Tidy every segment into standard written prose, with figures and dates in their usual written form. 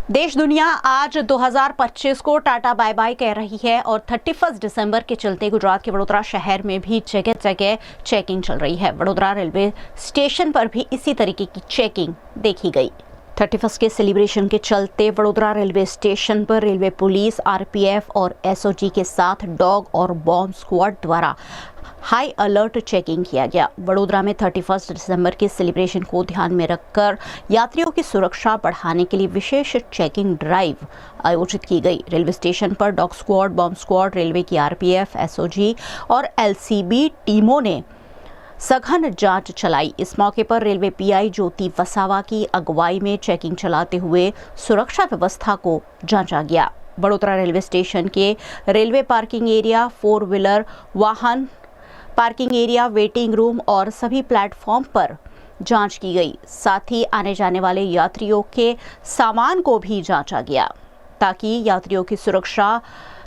देश दुनिया आज 2025 को टाटा बाय बाय कह रही है और 31 दिसंबर के चलते गुजरात के वडोदरा शहर में भी जगह जगह चेकिंग चल रही है। वडोदरा रेलवे स्टेशन पर भी इसी तरीके की चेकिंग देखी गई। 31 के सेलिब्रेशन के चलते वडोदरा रेलवे स्टेशन पर रेलवे पुलिस, आरपीएफ और एसओजी के साथ डॉग और बॉम्ब स्क्वाड द्वारा हाई अलर्ट चेकिंग किया गया। वडोदरा में 31 दिसंबर के सेलिब्रेशन को ध्यान में रखकर यात्रियों की सुरक्षा बढ़ाने के लिए विशेष चेकिंग ड्राइव आयोजित की गई। रेलवे स्टेशन पर dog squad, bomb squad, railway की आरपीएफ, एसओजी और एलसीबी टीमों ने सघन जांच चलाई। इस मौके पर रेलवे पीआई ज्योति वसावा की अगुवाई में चेकिंग चलाते हुए सुरक्षा व्यवस्था को जांचा गया। वडोदरा रेलवे स्टेशन के रेलवे पार्किंग एरिया, 4 व्हीलर वाहन पार्किंग एरिया, वेटिंग रूम और सभी प्लेटफॉर्म पर जांच की गई। साथ ही आने जाने वाले यात्रियों के सामान को भी जांचा गया ताकि यात्रियों की सुरक्षा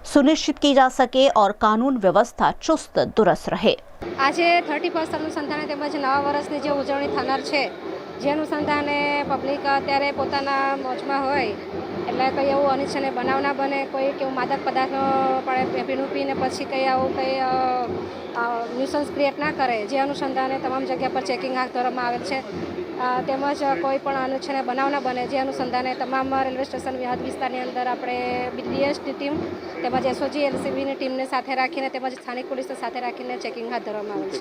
सुनिश्चित की जा सके और कानून व्यवस्था चुस्त दुरुस्त रहे। आज 31 अनुसंधाने તેમજ નવા વર્ષની જે ઉજવણી થનાર છે, જે અનુસંધાને પબ્લિક અત્યારે પોતાના મોજમાં હોય એટલે કંઈ એવું અનિચ્છનીય બનાવ ના બને, કોઈ કેવું માદક પદાર્થ પીણું પીને પછી કંઈ આવું કંઈ ન્યુસન્સ ક્રિએટ ના કરે, જે અનુસંધાને તમામ જગ્યા પર ચેકિંગ હાથ ધરવામાં આવેલ છે। તેમજ કોઈ પણ અનિચ્છનીય બનાવ ના બને, જે અનુસંધાને તમામ રેલવે સ્ટેશન હદ વિસ્તારની અંદર આપણે બીએસટી ટીમ તેમજ એસઓજી એલસીબીની ટીમને સાથે રાખીને તેમજ સ્થાનિક પોલીસને સાથે રાખીને ચેકિંગ હાથ ધરવામાં આવેલ છે।